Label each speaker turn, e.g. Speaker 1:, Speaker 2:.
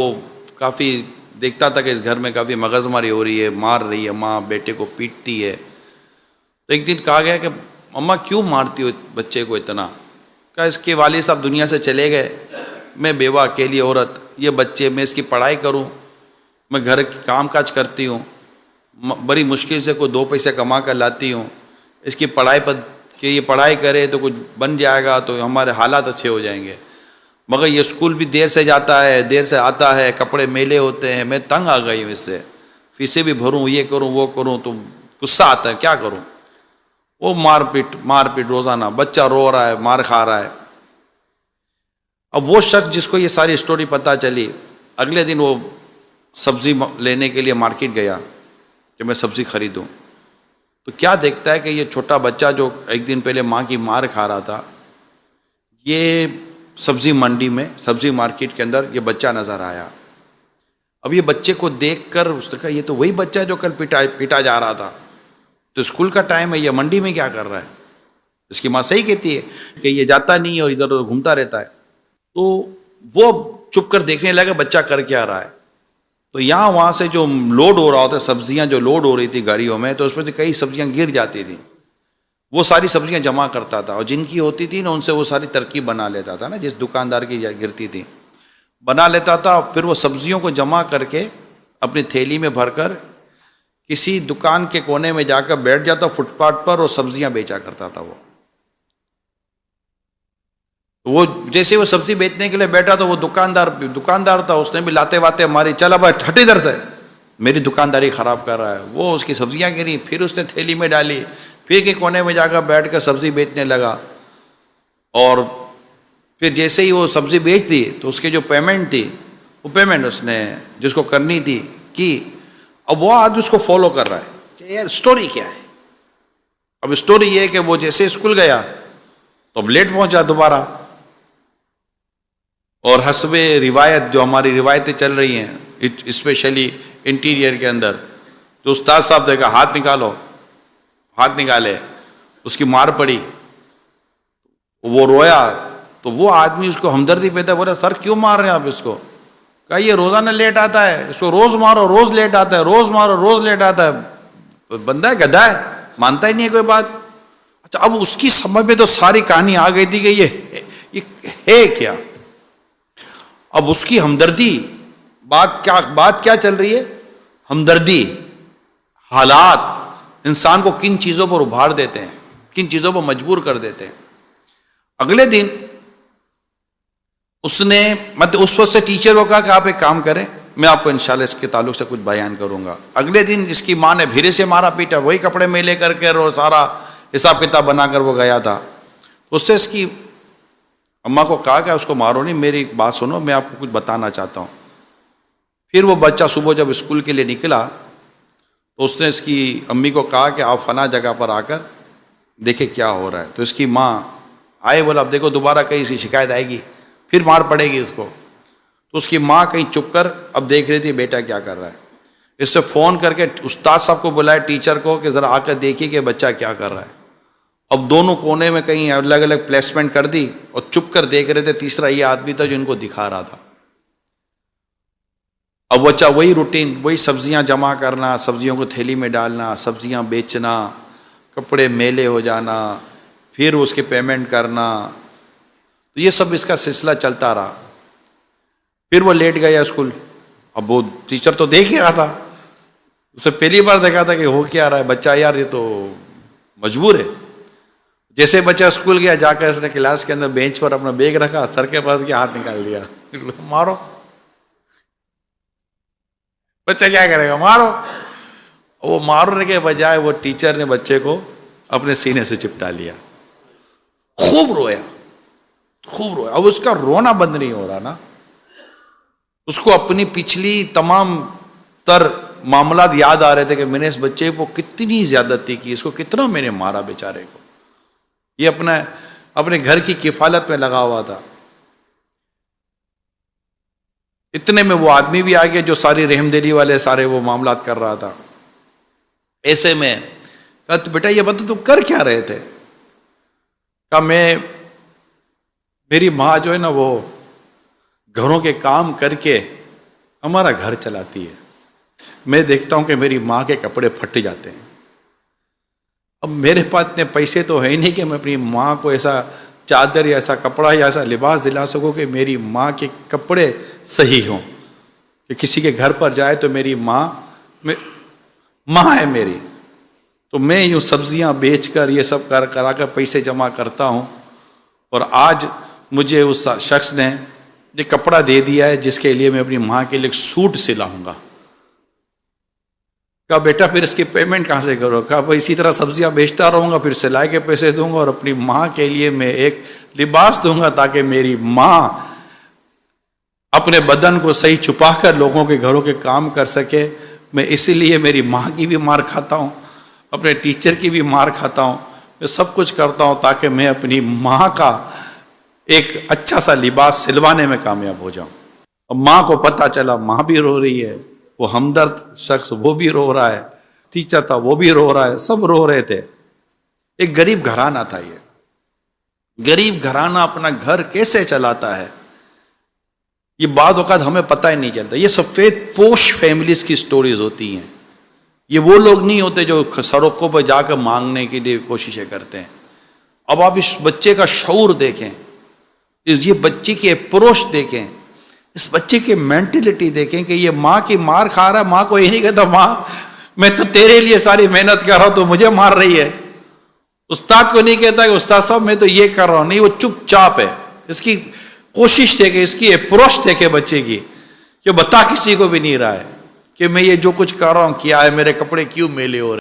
Speaker 1: वो काफ़ी देखता था कि इस घर में काफ़ी मगजमारी हो रही है, मार रही है माँ, बेटे को पीटती है। तो एक दिन कहा गया कि मम्मा क्यों मारती हो बच्चे को इतना? कहा इसके वालिद साहब दुनिया से चले गए, मैं बेवा अकेली औरत, ये बच्चे, मैं इसकी पढ़ाई करूं, मैं घर की काम काज करती हूँ, बड़ी मुश्किल से कोई दो पैसे कमा कर लाती हूँ, इसकी पढ़ाई पर कि ये पढ़ाई करे तो कुछ बन जाएगा तो हमारे हालात अच्छे हो जाएंगे, मगर ये स्कूल भी देर से जाता है, देर से आता है, कपड़े मेले होते हैं, मैं तंग आ गई हूँ इससे, फीसें भी भरूँ, ये करूँ वो करूँ, तो गुस्सा आता है, क्या करूँ? वो मारपीट रोज़ाना, बच्चा रो रहा है, मार खा रहा है। अब वो शख्स जिसको ये सारी स्टोरी पता चली, अगले दिन वो सब्ज़ी लेने के लिए मार्केट गया कि मैं सब्ज़ी खरीदूं, तो क्या देखता है कि ये छोटा बच्चा जो एक दिन पहले माँ की मार खा रहा था, ये सब्ज़ी मंडी में, सब्ज़ी मार्केट के अंदर ये बच्चा नज़र आया। अब ये बच्चे को देखकर उसने कहा ये तो वही बच्चा है जो कल पीटा जा रहा था, तो स्कूल का टाइम है, ये मंडी में क्या कर रहा है? इसकी माँ सही कहती है कि ये जाता नहीं है और इधर उधर घूमता रहता है। तो वो चुप कर देखने लगा बच्चा कर क्या रहा है। तो यहाँ वहाँ से जो लोड हो रहा होता है, सब्जियाँ जो लोड हो रही थी गाड़ियों में, तो उसमें से कई सब्जियाँ गिर जाती थी। वो सारी सब्जियाँ जमा करता था और जिनकी होती थी ना उनसे वो सारी तरकीब बना लेता था ना, जिस दुकानदार की गिरती थी बना लेता था। फिर वो सब्जियों को जमा करके अपनी थैली में भरकर किसी दुकान के कोने में जाकर बैठ जाता फुटपाथ पर और सब्जियां बेचा करता था। वो जैसे वो सब्जी बेचने के लिए बैठा तो वो दुकानदार था, उसने भी लाते वाते मारी, चला भाई हट इधर से, मेरी दुकानदारी खराब कर रहा है। वो उसकी सब्जियां गिरी, फिर उसने थैली में डाली, फिर के कोने में जाकर बैठ कर सब्जी बेचने लगा। और फिर जैसे ही वो सब्जी बेच दी तो उसकी जो पेमेंट थी, वो पेमेंट उसने जिसको करनी थी की। अब वो आदमी उसको फॉलो कर रहा है कि यार स्टोरी क्या है। अब स्टोरी ये है कि वो जैसे स्कूल गया तो अब लेट पहुंचा दोबारा, और हस्बे रिवायत जो हमारी रिवायतें चल रही हैं स्पेशली इंटीरियर के अंदर, जो उस्ताद साहब देखा हाथ निकालो, हाथ निकाले, उसकी मार पड़ी, वो रोया, तो वो आदमी उसको हमदर्दी पैदा, बोला सर क्यों मार रहे हैं आप इसको? कहा ये रोजाना लेट आता है, इसको रोज मारो रोज लेट आता है, रोज मारो रोज लेट आता है, बंदा है गधा है, मानता ही नहीं है कोई बात। अच्छा, अब उसकी समझ में तो सारी कहानी आ गई थी कि ये है क्या। अब उसकी हमदर्दी, बात क्या चल रही है? हमदर्दी, हालात इंसान को किन चीजों पर उभार देते हैं, किन चीजों पर मजबूर कर देते हैं। अगले दिन उसने मतलब उस वक्त से टीचर को कहा कि आप एक काम करें, मैं आपको इंशाल्लाह इसके ताल्लुक से कुछ बयान करूंगा। अगले दिन इसकी माँ ने भीरे से मारा पीटा, वही कपड़े मेले करके और सारा हिसाब किताब बनाकर वो गया था। उससे इसकी अम्मा को कहा कि उसको मारो नहीं, मेरी बात सुनो, मैं आपको कुछ बताना चाहता हूँ। फिर वो बच्चा सुबह जब स्कूल के लिए निकला तो उसने इसकी अम्मी को कहा कि आप फला जगह पर आकर देखे क्या हो रहा है। तो इसकी माँ आए, बोला अब देखो दोबारा कहीं इसकी शिकायत आएगी फिर मार पड़ेगी इसको। तो उसकी माँ कहीं चुप कर अब देख रही थी बेटा क्या कर रहा है। इससे फ़ोन करके उस्ताद साहब को बुलाया, टीचर को, कि ज़रा आकर देखिए कि बच्चा क्या कर रहा है। अब दोनों कोने में कहीं अलग अलग प्लेसमेंट कर दी और चुप कर देख रहे थे। तीसरा ये आदमी था जो इनको दिखा रहा था। अब बच्चा वही रूटीन, वही सब्जियां जमा करना, सब्जियों को थैली में डालना, सब्जियां बेचना, कपड़े मेले हो जाना, फिर उसके पेमेंट करना, तो ये सब इसका सिलसिला चलता रहा। फिर वो लेट गया स्कूल। अब वो टीचर तो देख ही रहा था, उसे पहली बार देखा था कि हो क्या रहा है बच्चा, यार ये तो मजबूर है। जैसे बच्चा स्कूल गया, जाकर इसने क्लास के अंदर बेंच पर अपना बैग रखा, सर के पास गया, हाथ निकाल दिया, मारो। बच्चा क्या करेगा, मारो। वो मारने के बजाय वो टीचर ने बच्चे को अपने सीने से चिपटा लिया, खूब रोया, खूब रोया। अब उसका रोना बंद नहीं हो रहा ना, उसको अपनी पिछली तमाम तर मामलात याद आ रहे थे कि मैंने इस बच्चे को कितनी ज्यादती की, इसको कितना मैंने मारा बेचारे को। ये अपने घर की किफालत में लगा हुआ था। इतने में वो आदमी भी आ गया जो सारी रहमदिली वाले सारे वो मामलात कर रहा था। ऐसे में कहा तो बेटा ये बता तुम कर क्या रहे थे? कहा मेरी माँ जो है ना वो घरों के काम करके हमारा घर चलाती है। मैं देखता हूँ कि मेरी माँ के कपड़े फट जाते हैं। अब मेरे पास इतने पैसे तो है ही नहीं कि मैं अपनी माँ को ऐसा चादर या ऐसा कपड़ा या ऐसा लिबास दिला सकूँ कि मेरी माँ के कपड़े सही हों, कि किसी के घर पर जाए तो मेरी माँ है मेरी। तो मैं यूँ सब्जियाँ बेचकर ये सब करा कर पैसे जमा करता हूँ, और आज मुझे उस शख्स ने ये कपड़ा दे दिया है जिसके लिए मैं अपनी माँ के लिए एक सूट सिलाऊंगा। कहा बेटा फिर इसकी पेमेंट कहाँ से करो? कहा भाई इसी तरह सब्जियां बेचता रहूँगा, फिर सिलाई के पैसे दूंगा और अपनी माँ के लिए मैं एक लिबास दूंगा ताकि मेरी माँ अपने बदन को सही छुपा कर लोगों के घरों के काम कर सके। मैं इसीलिए मेरी माँ की भी मार खाता हूँ, अपने टीचर की भी मार खाता हूँ, मैं सब कुछ करता हूँ ताकि मैं अपनी माँ का एक अच्छा सा लिबास सिलवाने में कामयाब हो जाऊँ। अब माँ को पता चला, माँ भी रो रही है, वो हमदर्द शख्स वो भी रो रहा है, टीचर था वो भी रो रहा है, सब रो रहे थे। एक गरीब घराना था। ये गरीब घराना अपना घर कैसे चलाता है ये बाद वक़्त हमें पता ही नहीं चलता। ये सफ़ेद पोश फैमिलीज की स्टोरीज होती हैं। ये वो लोग नहीं होते जो सड़कों पर जाकर मांगने के लिए कोशिशें करते हैं। अब आप इस बच्चे का शऊर देखें, ये बच्चे की अप्रोच देखें, इस बच्चे की मेंटेलिटी देखें कि ये माँ की मार खा रहा है। माँ को ये नहीं कहता माँ मैं तो तेरे लिए सारी मेहनत कर रहा हूं तो मुझे मार रही है। उस्ताद को नहीं कहता कि उस्ताद साहब मैं तो ये कर रहा हूं, नहीं, वो चुपचाप है। इसकी कोशिश देखे, इसकी अप्रोच देखे बच्चे की, कि बता किसी को भी नहीं रहा है कि मैं ये जो कुछ कर रहा हूं क्या है, मेरे कपड़े क्यों मेले हो रहे हैं।